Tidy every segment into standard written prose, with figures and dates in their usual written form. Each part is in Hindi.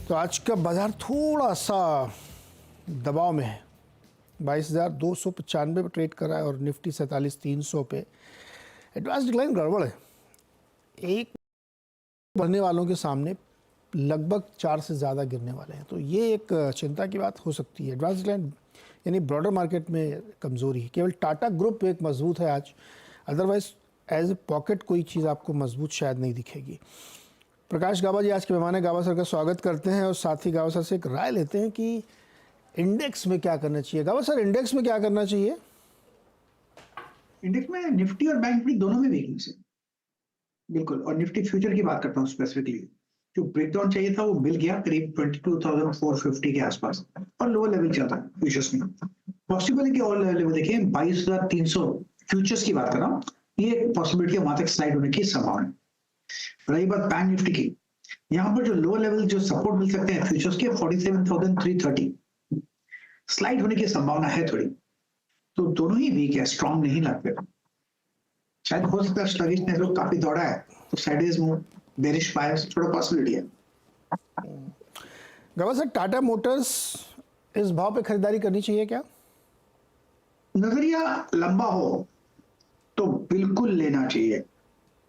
तो आज का बाजार थोड़ा सा दबाव में है। 22,295 पे ट्रेड कर रहा है और निफ्टी 47,300 पे। एडवांस डिक्लाइन गड़बड़ है। एक बढ़ने वालों के सामने लगभग 4 से ज़्यादा गिरने वाले हैं, तो ये एक चिंता की बात हो सकती है। एडवांस डिक्लाइन यानी ब्रॉडर मार्केट में कमज़ोरी है। केवल टाटा ग्रुप एक मजबूत है आज, अदरवाइज एज ए पॉकेट कोई चीज़ आपको मजबूत शायद नहीं दिखेगी। प्रकाश गाबा जी आज के मेहमान है, गाबा सर का स्वागत करते हैं और साथ ही गाबा सर से एक राय लेते हैं कि इंडेक्स में क्या करना चाहिए। गाबा सर, इंडेक्स में क्या करना चाहिए? इंडेक्स में निफ्टी और बैंक निफ्टी दोनों में वीकनेस है, बिल्कुल। और निफ्टी फ्यूचर की बात करता हूँ स्पेसिफिकली, जो ब्रेकडाउन चाहिए था वो मिल गया करीब 22,450 के आसपास, और लोअर लेवल चलता है फ्यूचर्स में। पॉसिबल है कि और लेवल देखें 22,300 फ्यूचर्स की बात कर रहा हूँ, ये एक पॉसिबिलिटी है वहां तक स्लाइड होने की संभावना है। रही बात बैंक निफ्टी की, यहाँ पर जो लोअर लेवल जो सपोर्ट मिल सकते हैं फ्यूचर्स के 47,330 स्लाइड होने की संभावना है थोड़ी। तो दोनों ही वीक है, स्ट्रांग नहीं लगते। शायद हो सकता है स्लगिशनेस लोग काफी दौड़ा है तो साइडवेज मूव, बेरिश बायस थोड़ा पॉसिबिलिटी है। गाबा सर, टाटा मोटर्स इस भाव पे खरीदारी करनी चाहिए क्या? नजरिया लंबा हो तो बिल्कुल लेना चाहिए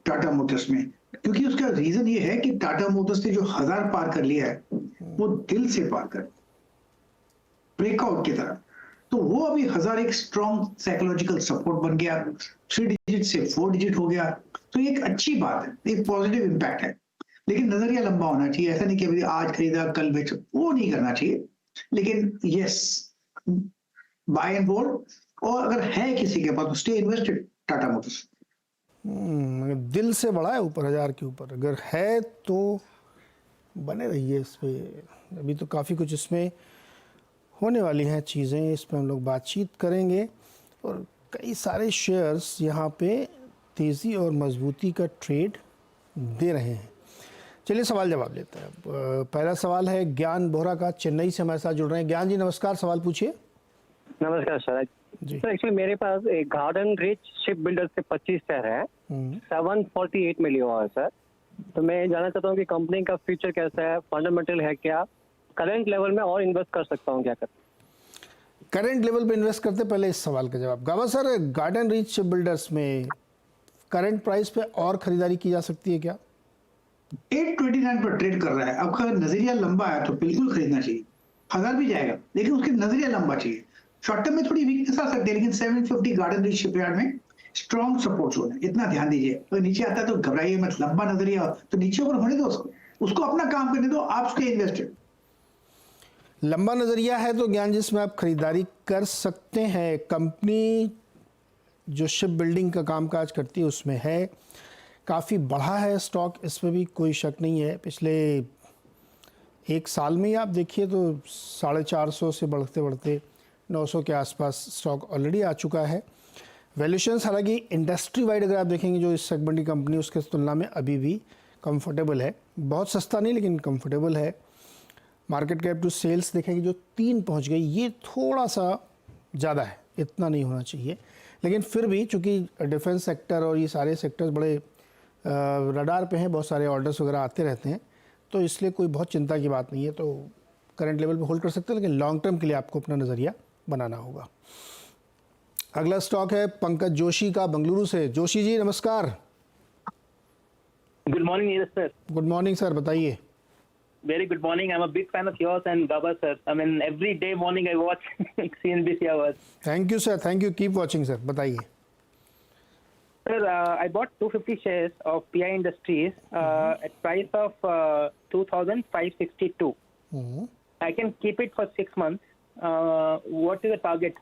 टाटा मोटर्स में, क्योंकि उसका रीजन ये है कि टाटा मोटर्स ने जो 1000 पार कर लिया है वो दिल से पार कर, ब्रेकआउट की तरह। तो वो अभी 1000 एक स्ट्रॉन्ग साइकोलॉजिकल सपोर्ट बन गया, 3 डिजिट से 4 डिजिट हो गया, तो ये एक अच्छी बात है, एक पॉजिटिव इंपैक्ट है। लेकिन नजरिया लंबा होना चाहिए, ऐसा नहीं कि अभी आज खरीदा कल बेच, वो नहीं करना चाहिए। लेकिन यस, बाय एंड होल्ड, और अगर है किसी के पास स्टे इन्वेस्टेड टाटा मोटर्स। दिल से बड़ा है ऊपर, 1000 के ऊपर अगर है तो बने रहिए इस पे। अभी तो काफ़ी कुछ इसमें होने वाली हैं चीज़ें, इस पर हम लोग बातचीत करेंगे। और कई सारे शेयर्स यहाँ पे तेज़ी और मजबूती का ट्रेड दे रहे हैं। चलिए सवाल जवाब लेते हैं। पहला सवाल है ज्ञान बोहरा का, चेन्नई से हमारे साथ जुड़ रहे हैं। ज्ञान जी नमस्कार, सवाल पूछिए। नमस्कार सर जी। सर एक्चुअली मेरे पास एक गार्डन रिच शिप बिल्डर से 25 शेयर है, 748 में लिया हुआ है सर। तो मैं जानना चाहता हूँ कि कंपनी का फ्यूचर कैसा है, फंडामेंटल है क्या, करंट लेवल में और इन्वेस्ट कर सकता हूँ क्या कर? करंट लेवल पे इन्वेस्ट करते पहले इस सवाल का जवाब। Gaba sir, Garden Reach Shipbuilders में करंट प्राइस पे और खरीदारी की जा सकती है क्या? 829 पर ट्रेड कर रहा है, अब अगर नजरिया लंबा है तो बिल्कुल खरीदना चाहिए। 1000 भी जाएगा लेकिन उसके नजरिया लंबा चाहिए। शॉर्ट टर्म में थोड़ी वीकनेस आ सकती है, लेकिन 750 गार्डन रिच शिपयार्ड में स्ट्रॉन्ग सपोर्ट जोन है, इतना ध्यान दीजिए। अगर नीचे आता है तो घबराइए मत, लंबा नजरिया तो नीचे ऊपर होने दो, उसको अपना काम करने दो, आप उसके इन्वेस्टेड। लंबा नज़रिया है तो ज्ञान जिसमें आप खरीदारी कर सकते हैं। कंपनी जो शिप बिल्डिंग का कामकाज करती है उसमें है, काफ़ी बढ़ा है स्टॉक, इसमें भी कोई शक नहीं है। पिछले एक साल में ही आप देखिए तो 450 से बढ़ते बढ़ते 900 के आसपास स्टॉक ऑलरेडी आ चुका है। वैल्यूएशंस हालांकि इंडस्ट्री वाइड अगर आप देखेंगे जो इस सेगमेंट की कंपनी उसके तुलना में अभी भी कंफर्टेबल है, बहुत सस्ता नहीं लेकिन कंफर्टेबल है। मार्केट कैप टू सेल्स देखेंगे जो 3 पहुंच गई, ये थोड़ा सा ज़्यादा है, इतना नहीं होना चाहिए। लेकिन फिर भी चूँकि डिफेंस सेक्टर और ये सारे सेक्टर्स बड़े रडार पे हैं, बहुत सारे ऑर्डर्स वगैरह आते रहते हैं, तो इसलिए कोई बहुत चिंता की बात नहीं है। तो करंट लेवल पे होल्ड कर सकते हैं, लेकिन लॉन्ग टर्म के लिए आपको अपना नज़रिया बनाना होगा। अगला स्टॉक है पंकज जोशी का, बेंगलुरु से। जोशी जी नमस्कार। Good morning sir. Good morning sir, बताइए। Very good morning. I'm a big fan of yours and Gaba sir. I mean every day morning I watch CNBC hours. Thank you sir, thank you, keep watching sir. बताइए Sir, I bought 250 shares of PI Industries at price of 2,562. I can keep it for 6 months. What is the target?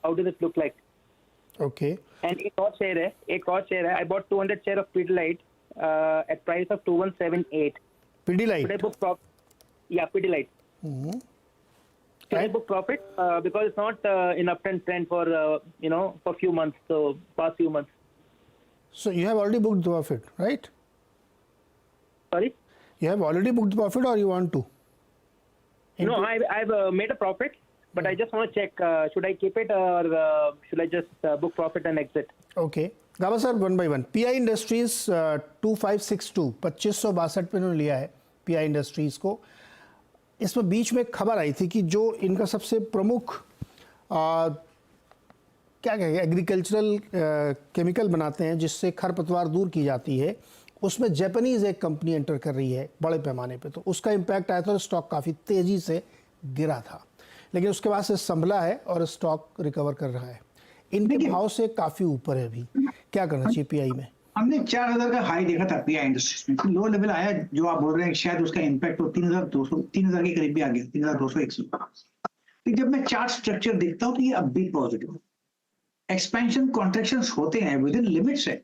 How does it look like? Okay. And एक और शेयर है. I bought 200 share of Pidilite at price of 2178. Pidilite. Should I book profit? Yeah, Pidilite. Should I book profit? Because it's not in uptrend trend for for few months, so past few months. So you have already booked the profit, right? Sorry? You have already booked the profit or you want to? No, I've made a profit, but I just want to check, should I keep it or should I just book profit and exit? Okay. Gaba sir, 1 by 1। PI industries 2562 2562 पे इन्होंने लिया है PI इंडस्ट्रीज को। इसमें बीच में खबर आई थी कि जो इनका सबसे प्रमुख क्या कहेंगे एग्रीकल्चरल केमिकल बनाते हैं जिससे खरपतवार दूर की जाती है, उसमें जापानीज़ एक कंपनी एंटर कर रही है बड़े पैमाने पे, तो उसका इम्पैक्ट आया था और स्टॉक काफ़ी तेज़ी से गिरा था, लेकिन उसके बाद से संभला है और स्टॉक रिकवर कर रहा है। इनके भाव से काफ़ी ऊपर है अभी, क्या करना चाहिए पीआई में? हमने 4000 का हाई देखा था पीआई इंडस्ट्रीज में, लो लेवल आया जो आप बोल रहे हैं, शायद उसका इम्पैक्ट तो 3000 के करीब भी आ गया, 3200 जब मैं चार्ट स्ट्रक्चर देखता हूँ तो ये अब भी पॉजिटिव एक्सपेंशन कॉन्ट्रैक्शन होते हैं विद इन लिमिट्स है,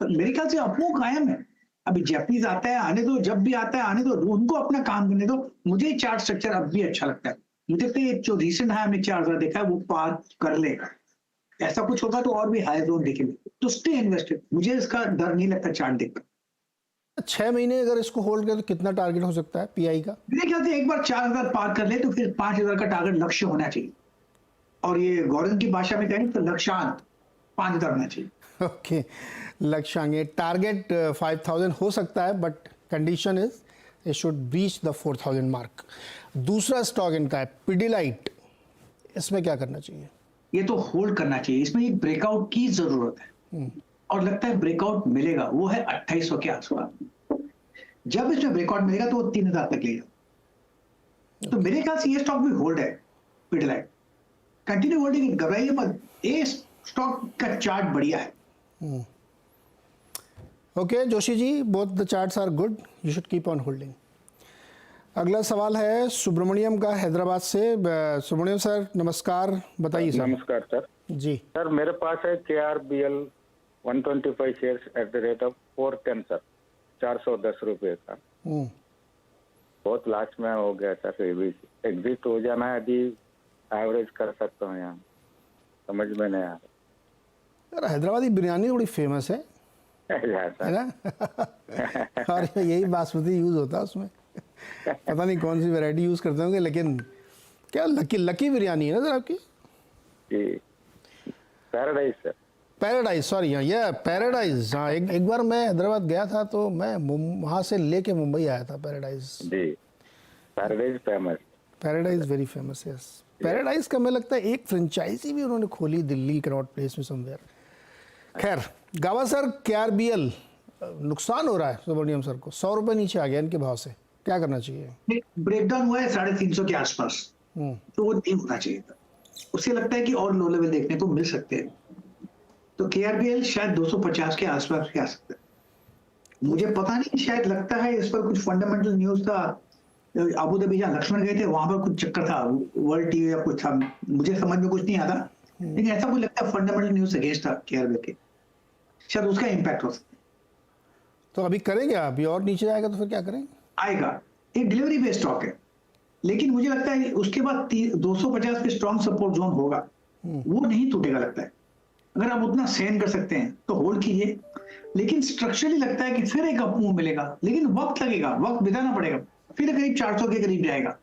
तो मेरे ख्याल से अपो कायम है। अभी जापानीज आता है आने दो, जब भी आता है आने दो, उनको अपना काम करने दो। मुझे चार्ट स्ट्रक्चर अब भी अच्छा लगता है, मुझे तो ये जो रिसेंट हाई हमने 4000 देखा है वो पार कर लेगा, ऐसा कुछ होगा तो और भी हाई जोन देखेंगे, तो स्टे इन्वेस्टेड, मुझे इसका डर नहीं लगता चार्ट देखकर। 6 महीने अगर इसको होल्ड करें तो कितना टारगेट हो सकता है पीआई का? मेरे ख्याल से एक बार 4000 पार कर ले तो फिर 5000 का टारगेट लक्ष्य होना चाहिए, और ये गौरव की भाषा में कहें तो लक्ष्यांक 5000 होना चाहिए। ओके, लक्ष्यांक टारगेट 5000 हो सकता है, but condition is it should reach the 4000 mark. दूसरा स्टॉक इनका है पिडिलाइट, इसमें क्या करना चाहिए? ये तो होल्ड करना चाहिए, इसमें एक ब्रेकआउट की जरूरत है और लगता है ब्रेकआउट मिलेगा, वो है 2800 के आसपास। जब इसमें ब्रेकआउट मिलेगा तो वो 3000 तक ले जाओ, तो मेरे ख्याल से ये स्टॉक भी होल्ड है पिडिलाइट, कंटिन्यू होल्डिंग, घबराइए मत, ये स्टॉक का चार्ट बढ़िया है। Okay Joshi ji, both the charts are good, you should keep on holding. अगला सवाल है सुब्रमण्यम का हैदराबाद से। सुब्रमण्यम सर नमस्कार, बताइए सर। नमस्कार सर जी सर, मेरे पास है KRBL 125 shares at the rate of 410 sir, 410 रुपये का। बहुत लास्ट में हो गया सर, एग्जिट हो जाना है, अभी एवरेज कर सकता हूँ यहाँ, समझ में नहीं आ रहा। यार हैदराबादी बिरयानी बड़ी फेमस है ना और यही बासमती यूज होता है उसमें, पता नहीं कौन सी वैरायटी यूज करते होंगे, लेकिन क्या लकी बिरयानी है ना सर आपकी? जी, पैराडाइज सर, पैराडाइज, सॉरी हाँ, ये पैराडाइज। हाँ, एक बार मैं हैदराबाद गया था तो मैं वहाँ से लेके मुंबई आया था पैराडाइज। जी, Paradise famous, Paradise very famous, yes. Paradise का मुझे लगता है एक फ्रेंचाइजी भी उन्होंने खोली दिल्ली कनॉट प्लेस में समवेयर। खैर गावा सर, KRBL नुकसान हो रहा है सुब्रमण्यम सर को, 100 रुपये नीचे आ गया इनके भाव से, क्या करना चाहिए? ब्रेकडाउन हुआ है 350 के आसपास, तो वो नहीं होना चाहिए था, उससे लगता है कि और लो लेवल देखने को मिल सकते हैं, तो KRBL शायद 250 के आसपास भी आ सकता है। मुझे पता नहीं, शायद लगता है इस पर कुछ फंडामेंटल न्यूज था, अबू धाबी जहाँ लक्ष्मण गए थे वहां पर कुछ चक्कर था, वर्ल्ड टीवी या कुछ था, मुझे समझ में कुछ नहीं आता, लेकिन ऐसा कुछ लगता है फंडामेंटल न्यूज अगेंस्ट था KRBL के, शायद उसका इम्पैक्ट हो सकता है। तो अभी करेंगे, अभी और नीचे जाएगा तो फिर क्या करेंगे? आएगा, एक डिलीवरी बेस्ड स्टॉक है, लेकिन मुझे लगता है उसके बाद 250 पे स्ट्रॉन्ग सपोर्ट जोन होगा, वो नहीं टूटेगा लगता है। अगर आप उतना सहन कर सकते हैं तो होल्ड कीजिए, लेकिन स्ट्रक्चरली लगता है कि फिर एक अप मूव मिलेगा, लेकिन वक्त लगेगा, वक्त बिताना पड़ेगा, फिर करीब 400 के करीब जाएगा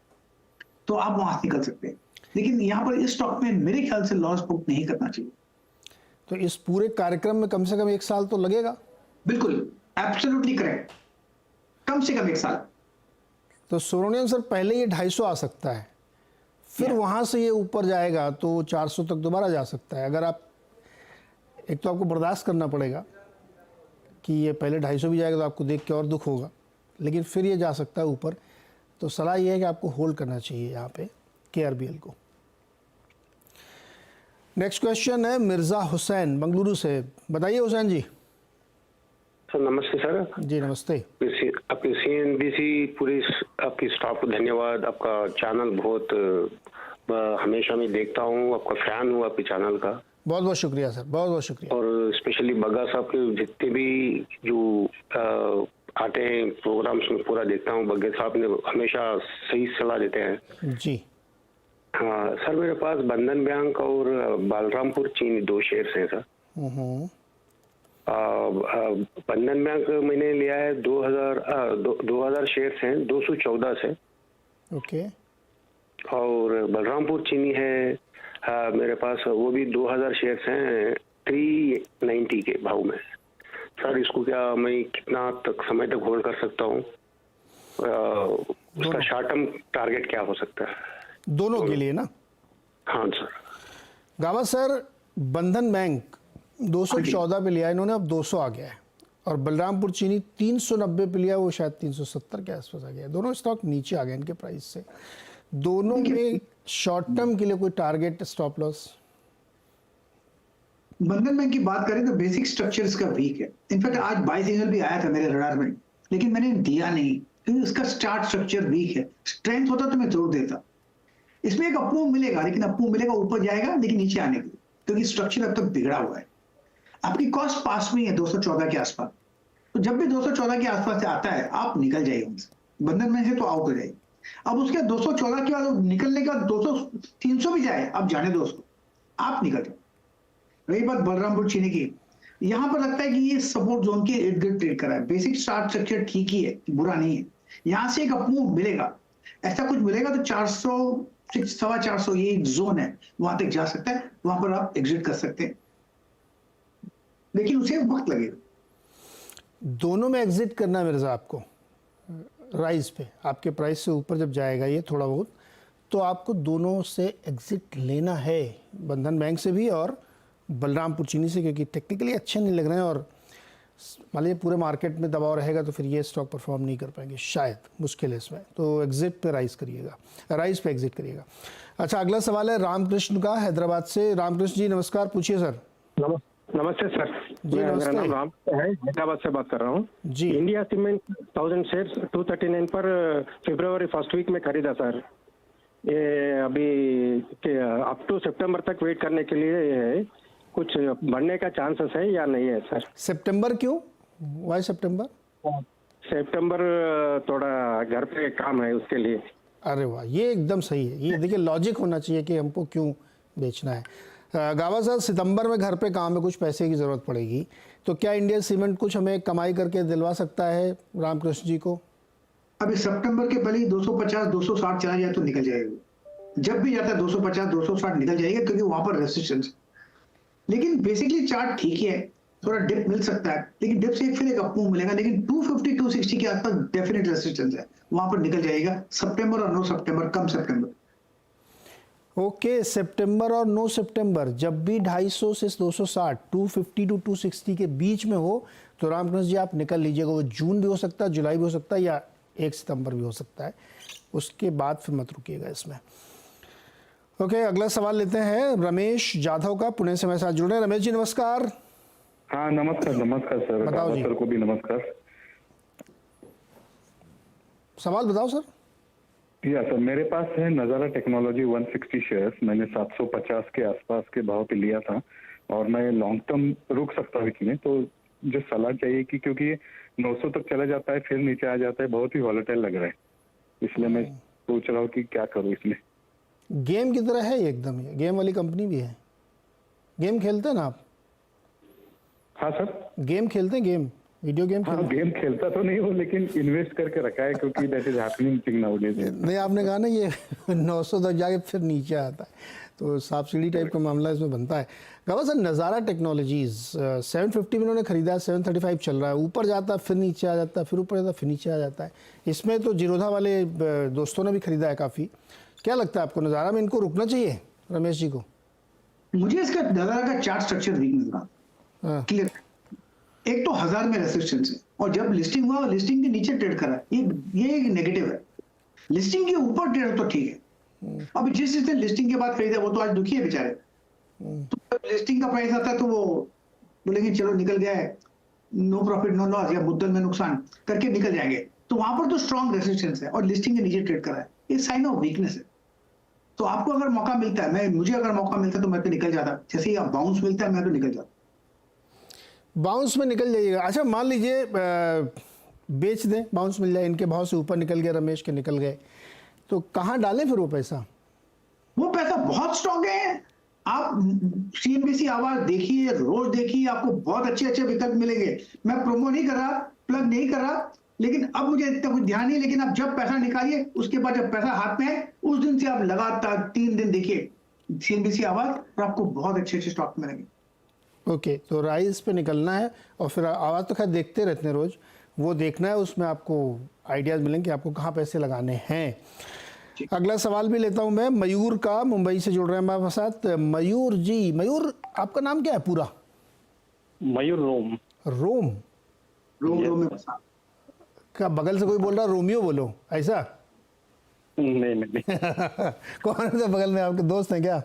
तो आप वहां निकल सकते हैं, लेकिन यहाँ पर इस स्टॉक में मेरे ख्याल से लॉस बुक नहीं करना चाहिए। तो इस पूरे कार्यक्रम में कम से कम 1 साल तो लगेगा? बिल्कुल, एब्सोल्युटली करेक्ट, कम से कम 1 साल। तो सुब्रमण्यम सर पहले ये 250 आ सकता है, फिर वहां से ये ऊपर जाएगा तो 400 तक दोबारा जा सकता है। अगर आप, एक तो आपको बर्दाश्त करना पड़ेगा कि ये पहले 250 भी जाएगा तो आपको देख के और दुख होगा, लेकिन फिर ये जा सकता है ऊपर, तो सलाह ये है कि आपको होल्ड करना चाहिए यहाँ पे KRBL को। नेक्स्ट क्वेश्चन है मिर्ज़ा हुसैन बेंगलुरु से, बताइए हुसैन जी। सर नमस्ते सर। जी नमस्ते। आपकी CNBC पूरी आपकी स्टाफ को धन्यवाद, आपका चैनल बहुत हमेशा मैं देखता हूँ, आपका फैन हूँ आपके चैनल का। बहुत बहुत शुक्रिया सर, बहुत बहुत शुक्रिया। और स्पेशली बग्गा साहब के जितने भी जो आते हैं प्रोग्राम्स में पूरा देखता हूँ, बग्गा साहब ने हमेशा सही सलाह देते हैं जी। हाँ सर, मेरे पास बंधन बैंक और बलरामपुर चीनी 2 शेयर्स हैं सर। बंधन बैंक मैंने लिया है 2000 शेयर्स हैं 214 से। ओके। और बलरामपुर चीनी है मेरे पास, वो भी 2000 शेयर्स हैं 390 के भाव में। सर इसको क्या मैं कितना तक समय तक होल्ड कर सकता हूँ? उसका शॉर्ट टर्म टारगेट क्या हो सकता है? दोनों के लिए ना? हाँ सर। गावा सर, बंधन बैंक 214 पे लिया, इन्होंने अब 200 आ गया है, और बलरामपुर चीनी 390 पे लिया, वो शायद 370 के आसपास आ गया है। दोनों स्टॉक नीचे आ गए इनके प्राइस से। दोनों में शॉर्ट टर्म के लिए कोई टारगेट, स्टॉप लॉस? बंधन बैंक की बात करें तो बेसिक स्ट्रक्चर इसका वीक है। इनफैक्ट आज बाय सिग्नल भी आया था मेरे रडार में, लेकिन मैंने दिया नहीं क्योंकि इसका स्टार्ट स्ट्रक्चर वीक है। स्ट्रेंथ होता तो मैं जरूर देता। इसमें एक अपमूव मिलेगा, लेकिन अपमूव मिलेगा ऊपर जाएगा, लेकिन नीचे आने के लिए, क्योंकि स्ट्रक्चर अब तक बिगड़ा हुआ है। आपकी कॉस्ट पास में है 214 के आसपास, तो जब भी 214 के आसपास से आता है आप निकल जाइए उनसे। बंधन बैंक से तो आउट हो जाएगी। अब उसके 214 के बाद निकलने के बाद 200 300 भी जाए, अब जाने दो उसको, आप निकल जाओ। रही बात बलरामपुर चीनी की, यहां पर लगता है कि ये सपोर्ट जोन के इर्द गिर्द ट्रेड कर रहा है। बेसिक स्टार्ट स्ट्रक्चर ठीक ही है, बुरा नहीं है। यहां से एक अपमूव मिलेगा, ऐसा कुछ मिलेगा तो 400 450 ये एक जोन है, वहां तक जा सकता है, वहां पर आप एग्जिट कर सकते हैं, लेकिन उसे वक्त लगेगा। दोनों में एग्जिट करना है मेरे साहब आपको। राइज पे आपके प्राइस से ऊपर जब जाएगा ये थोड़ा बहुत, तो आपको दोनों से एग्जिट लेना है, बंधन बैंक से भी और बलरामपुर चीनी से, क्योंकि टेक्निकली अच्छे नहीं लग रहे हैं, और मान लीजिए पूरे मार्केट में दबाव रहेगा तो फिर ये स्टॉक परफॉर्म नहीं कर पाएंगे, शायद मुश्किल है इसमें। तो एग्जिट पे राइज करिएगा, राइज पे एग्जिट करिएगा। अच्छा, अगला सवाल है रामकृष्ण का, हैदराबाद से। रामकृष्ण जी नमस्कार, पूछिए सर। नमस्ते सर जी नमस्ते। मेरा नाम राम है, हैदराबाद से बात कर रहा हूँ जी। इंडिया सीमेंट 1000 शेयर्स 239 पर फरवरी फर्स्ट वीक में खरीदा सर। ये अभी अप टू सितंबर तक वेट करने के लिए है, कुछ बढ़ने का चांसेस है या नहीं है सर? सितंबर क्यों? वाई सितंबर? सितंबर थोड़ा घर पे काम है उसके लिए। अरे वाह, ये एकदम सही है। ये देखिए लॉजिक होना चाहिए कि हमको क्यों बेचना है। गावा साहब, सितंबर में घर पे काम में कुछ पैसे की ज़रूरत पड़ेगी, तो क्या इंडिया सीमेंट कुछ हमें कमाई करके दिलवा सकता है रामकृष्ण जी को? अभी सितंबर के पहले 250 260 चला जाए तो निकल जाएगा। जब भी जाता है 250 260 निकल जाएगा, क्योंकि वहां पर रेसिस्टेंस। लेकिन बेसिकली चार्ट ठीक ही है, थोड़ा डिप मिल सकता है, लेकिन डिप से फिर एक अपमूव मिलेगा। लेकिन 250 260 के आसपास डेफिनेट रेसिस्टेंस है, वहां पर निकल जाएगा सितंबर और 9 सितंबर, कम सितंबर। ओके, सितंबर और 9 सितंबर जब भी 250 से 260, 250 टू 260 के बीच में हो तो रामकृष्ण जी आप निकल लीजिएगा। वो जून भी हो सकता है, जुलाई भी हो सकता है, या 1 सितंबर भी हो सकता है। उसके बाद फिर मत रुकिएगा इसमें। ओके, अगला सवाल लेते हैं रमेश जाधव का, पुणे से हमारे साथ जुड़ रहे हैं। रमेश जी नमस्कार। हाँ नमस्कार। नमस्कार सर, बताओ जी। सर को भी नमस्कार। सवाल बताओ सर। या सर, मेरे पास है नज़ारा टेक्नोलॉजी 160 शेयर्स, मैंने 750 के आसपास के भाव पे लिया था, और मैं लॉन्ग टर्म रुक सकता हूँ इसमें, तो जो सलाह चाहिए कि क्योंकि ये 900 तक चला जाता है फिर नीचे आ जाता है, बहुत ही वॉलेटाइल लग रहा है, इसलिए मैं सोच रहा हूँ कि क्या करूँ इसमें। गेम की तरह है एकदम, ये गेम वाली कंपनी भी है। गेम खेलते हैं ना आप? हाँ सर। गेम खेलते हैं, गेम, वीडियो गेम हाँ, खेलते हैं? गेम खेलता तो नहीं हूँ, लेकिन इन्वेस्ट करके रखा है, क्योंकि that is happening thing nowadays. नहीं, आपने कहा ना ये 900 तक जाके फिर नीचे आता है, तो सांप सीढ़ी टाइप का मामला इसमें बनता है। गावा सर, नज़ारा टेक्नोलॉजीज 750 में उन्होंने खरीदा, 735 चल रहा है, ऊपर जाता है फिर नीचे आ जाता है, फिर ऊपर जाता है फिर नीचे आ जाता है। इसमें तो जीरोधा वाले दोस्तों ने भी खरीदा है काफ़ी। क्या लगता है आपको, नज़ारा में इनको रुकना चाहिए रमेश जी को? मुझे इसका नज़ारा का चार्ट स्ट्रक्चर वीक मिल रहा, क्लियर। एक तो 1000 में रेसिस्टेंस है, और जब लिस्टिंग हुआ लिस्टिंग के नीचे ट्रेड करा, ये नेगेटिव है। लिस्टिंग के ऊपर ट्रेड तो ठीक है। अब जिसने लिस्टिंग के बाद खरीदा वो तो आज दुखी है बेचारे। तो जब लिस्टिंग का प्राइस आता है तो वो बोलेंगे चलो निकल गया है, नो प्रॉफिट नो लॉस, या मुद्दल में नुकसान करके निकल जाएंगे। तो वहां पर तो स्ट्रॉन्ग रेसिस्टेंस है और लिस्टिंग के नीचे ट्रेड करा है, ये साइन ऑफ वीकनेस है। तो आपको अगर मौका मिलता है, मुझे अगर मौका मिलता है तो मैं तो निकल जाता। जैसे ही बाउंस मिलता है मैं तो निकल जाता। बाउंस में निकल जाइएगा। अच्छा, मान लीजिए बेच दें, बाउंस मिल जाए, इनके भाव से ऊपर निकल गए, रमेश के निकल गए, तो कहाँ डालें फिर वो पैसा? वो पैसा बहुत स्ट्रॉन्ग है। आप CNBC आवाज देखिए, रोज देखिए, आपको बहुत अच्छे अच्छे विकल्प मिलेंगे। मैं प्रोमो नहीं कर रहा, प्लग नहीं कर रहा, लेकिन अब मुझे इतना कुछ ध्यान नहीं। लेकिन आप जब पैसा निकालिए, उसके बाद जब पैसा हाथ में है, उस दिन से आप लगातार 3 दिन देखिए CNBC आवाज, और आपको बहुत अच्छे अच्छे स्टॉक मिलेंगे। ओके, तो राइज पे निकलना है, और फिर आवाज़ तो खैर देखते रहते हैं रोज, वो देखना है, उसमें आपको आइडियाज़ मिलेंगे आपको कहाँ पैसे लगाने हैं। अगला सवाल भी लेता हूँ मैं मयूर का, मुंबई से जुड़ रहे हैं हमारे साथ। मयूर जी, मयूर आपका नाम क्या है पूरा? मयूर रोम। रोम में बसा। क्या बगल से कोई बोल रहा रोमियो बोलो ऐसा? नहीं कौन है बगल में, आपके दोस्त हैं क्या?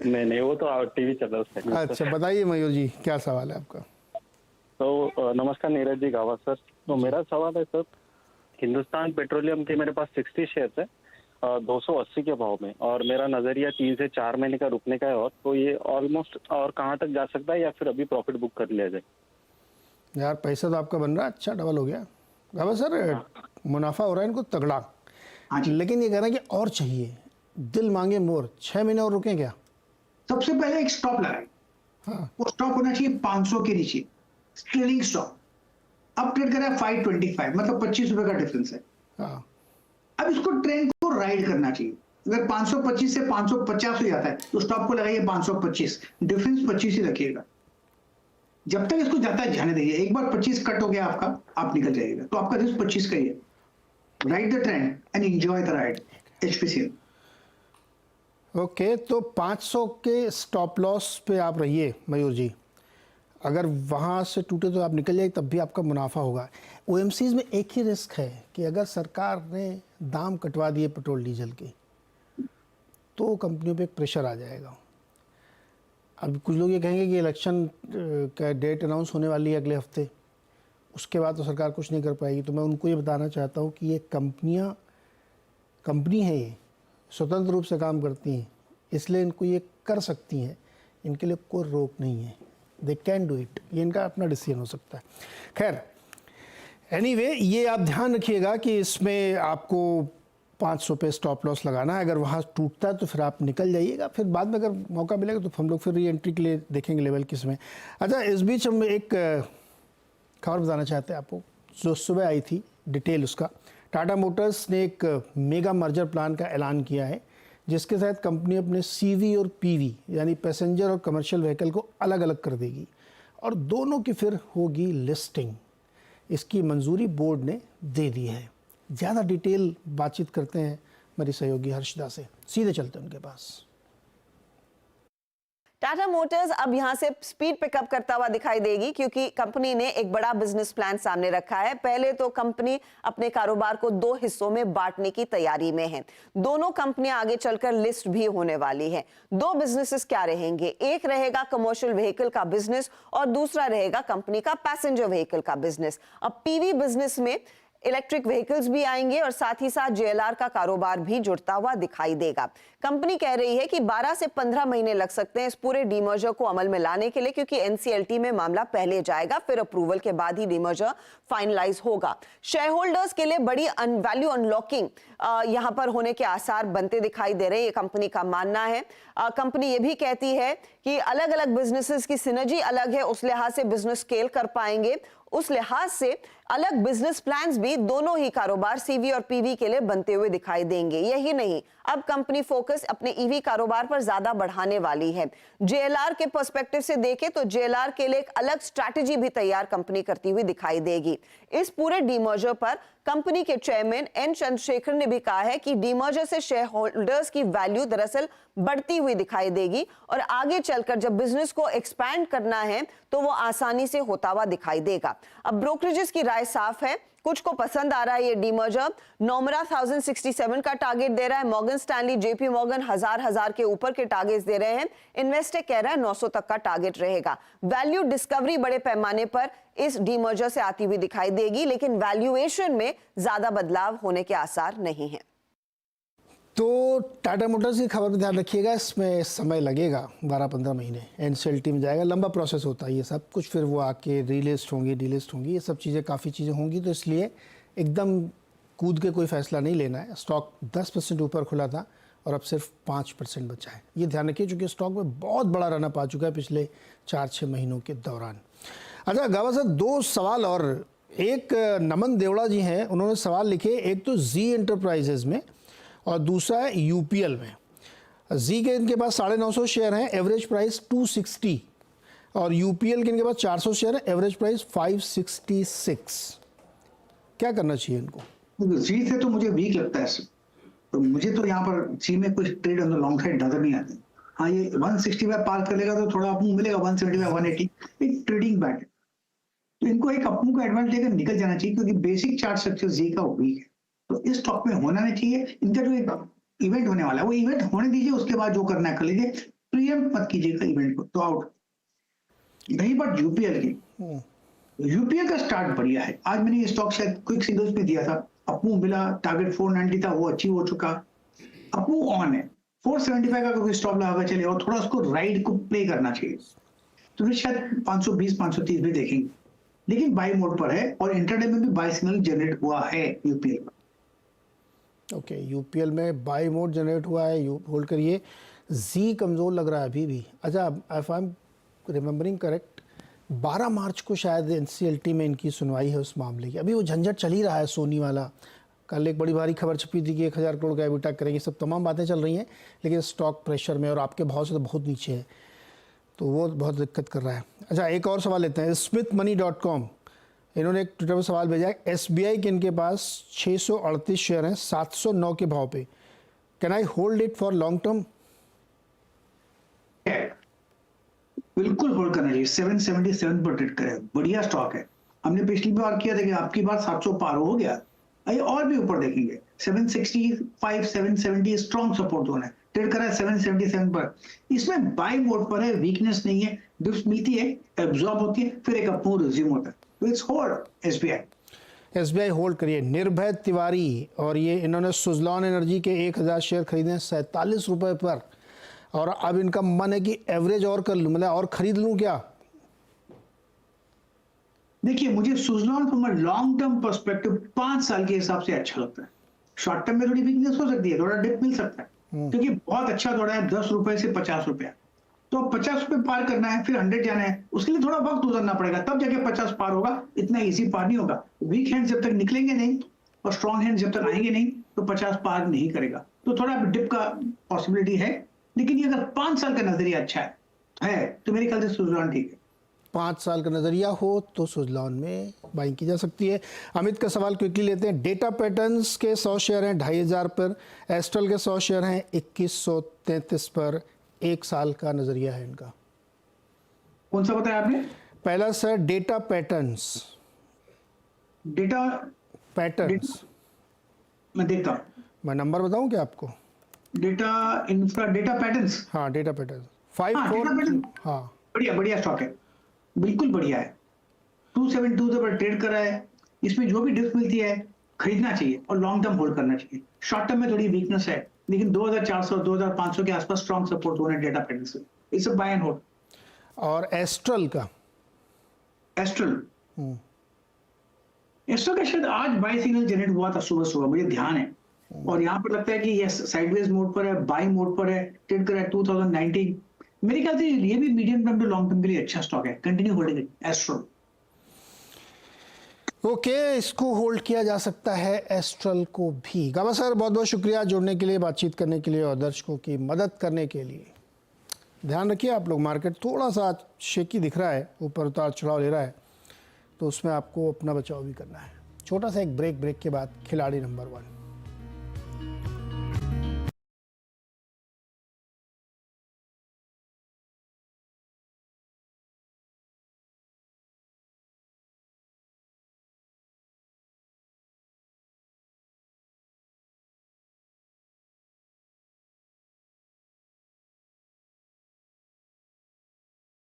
नहीं वो तो टीवी चल रहा है उसमें। अच्छा बताइए मयूर जी, क्या सवाल है आपका? तो नमस्कार नीरज जी, गावा सर। तो मेरा सवाल है सर, हिंदुस्तान पेट्रोलियम के मेरे पास 60 शेयर्स है 280 के भाव में, और मेरा नजरिया 3 से 4 महीने का रुकने का है, और तो ये ऑलमोस्ट और कहाँ तक जा सकता है, या फिर अभी प्रॉफिट बुक कर लिया जाए? यार पैसा तो आपका बन रहा है, अच्छा डबल हो गया। अब सर मुनाफा हो रहा है इनको तगड़ा, लेकिन ये कह रहे हैं कि और चाहिए, दिल मांगे मोर, 6 महीने और रुकें क्या? सबसे पहले एक स्टॉप लगाए। हाँ। वो स्टॉप होना चाहिए 500 के नीचे, ट्रेलिंग स्टॉप। अब ट्रेड कर रहा है 525, मतलब 25 रुपए का डिफरेंस है। हाँ। अब इसको ट्रेंड को राइड करना चाहिए। अगर 525 से 550 हो जाता है तो स्टॉप को लगाइए 525, डिफरेंस 25 ही रखिएगा। जब तक इसको जाता है जाने दीजिए। एक बार 25 कट हो गया आपका, आप निकल जाइएगा, तो आपका रिस्क 25 का ही है। Ride the trend and enjoy the ride. HPCL। Okay, तो 500 के स्टॉप लॉस पे आप रहिए मयूर जी। अगर वहाँ से टूटे तो आप निकल जाइए, तब भी आपका मुनाफा होगा। OMCs में एक ही रिस्क है कि अगर सरकार ने दाम कटवा दिए पेट्रोल डीजल के, तो कंपनियों पे प्रेशर आ जाएगा। अब कुछ लोग ये कहेंगे कि इलेक्शन का डेट अनाउंस होने वाली है अगले हफ्ते, उसके बाद तो सरकार कुछ नहीं कर पाएगी। तो मैं उनको ये बताना चाहता हूँ कि ये कंपनी है, ये स्वतंत्र रूप से काम करती हैं, इसलिए इनको ये कर सकती हैं, इनके लिए कोई रोक नहीं है। दे कैन डू इट, ये इनका अपना डिसीजन हो सकता है। खैर एनीवे, ये आप ध्यान रखिएगा कि इसमें आपको 500 पे स्टॉप लॉस लगाना है। अगर वहाँ टूटता है तो फिर आप निकल जाइएगा, फिर बाद में अगर मौका मिलेगा तो हम लोग फिर री एंट्री के लिए देखेंगे लेवल किस में। अच्छा, इस बीच हम एक खबर बताना चाहते हैं आपको, जो सुबह आई थी डिटेल उसका। टाटा मोटर्स ने एक मेगा मर्जर प्लान का ऐलान किया है, जिसके तहत कंपनी अपने CV और PV यानी पैसेंजर और कमर्शियल व्हीकल को अलग अलग कर देगी और दोनों की फिर होगी लिस्टिंग। इसकी मंजूरी बोर्ड ने दे दी है। ज़्यादा डिटेल बातचीत करते हैं मेरी सहयोगी हर्षदा से, सीधे चलते हैं उनके पास। टाटा मोटर्स अब यहां से स्पीड पिकअप करता हुआ दिखाई देगी, क्योंकि कंपनी ने एक बड़ा बिजनेस प्लान सामने रखा है। पहले तो कंपनी अपने कारोबार को 2 हिस्सों में बांटने की तैयारी में है। दोनों कंपनियां आगे चलकर लिस्ट भी होने वाली है। 2 बिजनेसेस क्या रहेंगे, एक रहेगा कमर्शियल व्हीकल का बिजनेस और दूसरा रहेगा कंपनी का पैसेंजर व्हीकल का बिजनेस। अब PV बिजनेस में इलेक्ट्रिक व्हीकल्स भी आएंगे और साथ ही साथ JLR का कारोबार भी जुड़ता हुआ दिखाई देगा। कंपनी कह रही है कि 12 से 15 महीने लग सकते हैं इस पूरे डीमर्जर को अमल में लाने के लिए, क्योंकि NCLT में मामला पहले जाएगा, फिर अप्रूवल के बाद ही डीमर्जर फाइनलाइज होगा। शेयर होल्डर्स के लिए बड़ी वैल्यू अनलॉकिंग यहां पर होने के आसार बनते दिखाई दे रहे हैं, ये कंपनी का मानना है। कंपनी ये भी कहती है कि अलग अलग बिजनेसेस की सिनर्जी अलग है, उस लिहाज से बिजनेस स्केल कर पाएंगे, उस लिहाज से अलग बिजनेस प्लान्स भी दोनों ही कारोबार CV और PV के लिए बनते हुए दिखाई देंगे। यही नहीं, अब कंपनी फोकस अपने EV कारोबार पर ज्यादा बढ़ाने वाली है। JLR के पर्सपेक्टिव से देखें तो JLR के लिए एक अलग स्ट्रैटेजी भी तैयार कंपनी करती हुई दिखाई देगी। इस पूरे डीमर्जर पर कंपनी के चेयरमैन N चंद्रशेखर ने भी कहा है कि डीमर्जर से शेयर होल्डर्स की वैल्यू दरअसल बढ़ती हुई दिखाई देगी और आगे चलकर जब बिजनेस को एक्सपैंड करना है तो वो आसानी से होता हुआ दिखाई देगा। अब ब्रोकरेजेस की राय साफ है, कुछ को पसंद आ रहा है ये डीमर्जर। नोमरा 1067 का टारगेट दे रहा है, मॉर्गन स्टैनली, JP मॉर्गन हजार के ऊपर के टारगेट्स दे रहे हैं, इन्वेस्टेक कह रहा है 900 तक का टारगेट रहेगा। वैल्यू डिस्कवरी बड़े पैमाने पर इस डीमर्जर से आती हुई दिखाई देगी, लेकिन वैल्यूएशन में ज्यादा बदलाव होने के आसार नहीं है। तो टाटा मोटर्स की खबर पर ध्यान रखिएगा, इसमें समय लगेगा 12-15 महीने, NCLT में जाएगा, लंबा प्रोसेस होता है ये सब कुछ, फिर वो आके रीलिस्ट होंगी, डीलिस्ट होंगी, ये सब चीज़ें काफ़ी चीज़ें होंगी। तो इसलिए एकदम कूद के कोई फैसला नहीं लेना है। स्टॉक 10% ऊपर खुला था और अब सिर्फ 5% बचा है, ये ध्यान रखिए, क्योंकि स्टॉक में बहुत बड़ा रनअप आ चुका है पिछले 4-6 महीनों के दौरान। अच्छा गावा साहब, 2 सवाल और, एक नमन देवड़ा जी हैं, उन्होंने सवाल लिखे, एक तो जी एंटरप्राइजेज में और दूसरा है UPL में। जी के इनके पास 950 शेयर हैं, एवरेज प्राइस 260, और UPL के इनके पास 400 शेयर है, एवरेज प्राइस 566। क्या करना चाहिए इनको? जी से तो मुझे वीक लगता है सर, तो मुझे तो यहाँ पर सी में कुछ trade on the long side नजर नहीं आते। हाँ, ये 165 पार कर लेगा तो थोड़ा अपमूव मिलेगा, 175 180 एक ट्रेडिंग बैट है, तो इनको एक अपमूव का एडवांटेज लेकर निकल जाना चाहिए, क्योंकि बेसिक चार्ट स्ट्रक्चर जी का वीक है, तो इस स्टॉक में होना नहीं चाहिए। इनका जो एक इवेंट होने वाला है वो इवेंट होने दीजिए, उसके बाद जो करना है कर लीजिए, प्रीएम्प्ट मत कीजिएगा इवेंट को, तो आउट। नहीं, बट यूपीएल की, यूपीएल का स्टार्ट बढ़िया है। आज मैंने ये स्टॉक शायद क्विक सिग्नल्स में दिया था, अपमूव मिला, टारगेट 490 था, वो अचीव हो चुका, अपमूव ऑन है। 475 का कोई स्टॉप लगा चले और थोड़ा उसको राइड को प्ले करना चाहिए, तो फिर शायद 520 530 भी देखेंगे, लेकिन बाई मोड पर है और इंटरडे में भी बाई सिग्नल जनरेट हुआ है यूपीएल में। ओके, यूपीएल में बाई मोड जनरेट हुआ है, होल्ड करिए। जी कमज़ोर लग रहा है अभी भी। अच्छा, if I am remembering correct, 12 मार्च को शायद एनसीएलटी में इनकी सुनवाई है उस मामले की। अभी वो झंझट चल ही रहा है सोनी वाला। कल एक बड़ी भारी खबर छपी थी कि 1000 करोड़ का एबिटा करेंगे, सब तमाम बातें चल रही हैं, लेकिन स्टॉक प्रेशर में और आपके भाव से तो बहुत नीचे है, तो वो बहुत दिक्कत कर रहा है। अच्छा, एक और सवाल लेते हैं। smithmoney.com, इन्होंने एक ट्विटर पर सवाल भेजा है, एसबीआई के इनके पास 638 शेयर हैं 709 के भाव पे, can I hold it for long term? बिल्कुल होल्ड करना चाहिए, 777 पर ट्रेड करें, बढ़िया स्टॉक है। हमने पिछली बार किया था कि आपकी बार 700 पार हो गया, आइए और भी ऊपर देखेंगे। 765 770 स्ट्रॉन्ग सपोर्ट जोन है, ट्रेड करा है 777 पर। इसमें बाय मोड पर है, वीकनेस नहीं है, डिप्स मिलती है, एब्जॉर्ब होती है, फिर एक अपमूव रिज्यूम होता है, तो इट्स होल्ड एसबीआई होल्ड करिए। निर्भय तिवारी, और ये इन्होंने सुजलॉन एनर्जी के 1000 शेयर खरीदे 47 रुपए पर, और अब इनका मन है कि एवरेज और कर लूं, मतलब और खरीद लूं क्या? देखिए, मुझे Suzlon from a long term perspective 5 साल के हिसाब से अच्छा लगता है। शॉर्ट टर्म में थोड़ी वीकनेस हो सकती है, थोड़ा डिप मिल सकता है, क्योंकि बहुत अच्छा दौड़ा है 10 रुपए से 50 रुपया, तो 50 रुपए पार करना है, फिर 100 जाना है, उसके लिए थोड़ा वक्त गुजरना पड़ेगा, तब जाके 50 पार होगा। इतना इजी पार नहीं होगा, वीक हैंड जब तक निकलेंगे नहीं और स्ट्रॉन्ग हैंड जब तक आएंगे नहीं, तो 50 पार नहीं करेगा, तो थोड़ा डिप का पॉसिबिलिटी है। लेकिन ये अगर 5 साल का नजरिया अच्छा है तो मेरे ख्याल से सुजलॉन ठीक है। 5 साल का नज़रिया हो तो सुजलॉन में बाइंग की जा सकती है। अमित का सवाल क्विकली लेते हैं। डेटा पैटर्न्स के 100 शेयर हैं 2500 पर, एस्ट्रल के 100 शेयर हैं 2133 पर, 1 साल का नज़रिया है इनका। कौन सा बताया आपने? पहला sir data patterns. Data patterns मैं देखता हूँ, मैं नंबर बताऊं क्या आपको? डेटा इंफ्रा, डेटा पैटर्न्स, हाँ डेटा पैटर्न्स डेटा 54। पैटर्न, हाँ बढ़िया बढ़िया स्टॉक है, बिल्कुल बढ़िया है। 272 पर ट्रेड कर रहा है, इसमें जो भी डिप्स मिलती है खरीदना चाहिए और लॉन्ग टर्म होल्ड करना चाहिए। शॉर्ट टर्म में थोड़ी वीकनेस है, लेकिन 2400 2500 के आसपास स्ट्रॉन्ग सपोर्ट जोन है डेटा पैटर्न्स से, it's a buy and hold. और एस्ट्रल का एस्ट्रल का शायद आज बाय सिग्नल जनरेट हुआ था सुबह, मुझे ध्यान है, और यहाँ पर लगता है कि ये साइडवेज मोड पर है, बाई मोड पर है, ट्रेड कर रहा है 2019। मेरे ख्याल से ये भी medium term to long term के लिए अच्छा स्टॉक है, continue holding it Astral. Okay, इसको होल्ड किया जा सकता है एस्ट्रल को भी। गावा सर, बहुत बहुत शुक्रिया जुड़ने के लिए, बातचीत करने के लिए और दर्शकों की मदद करने के लिए। ध्यान रखिए आप लोग, मार्केट थोड़ा सा शेकी दिख रहा है, ऊपर उतार चढ़ाव ले रहा है, तो उसमें आपको अपना बचाव भी करना है। छोटा सा एक ब्रेक के बाद खिलाड़ी नंबर 1।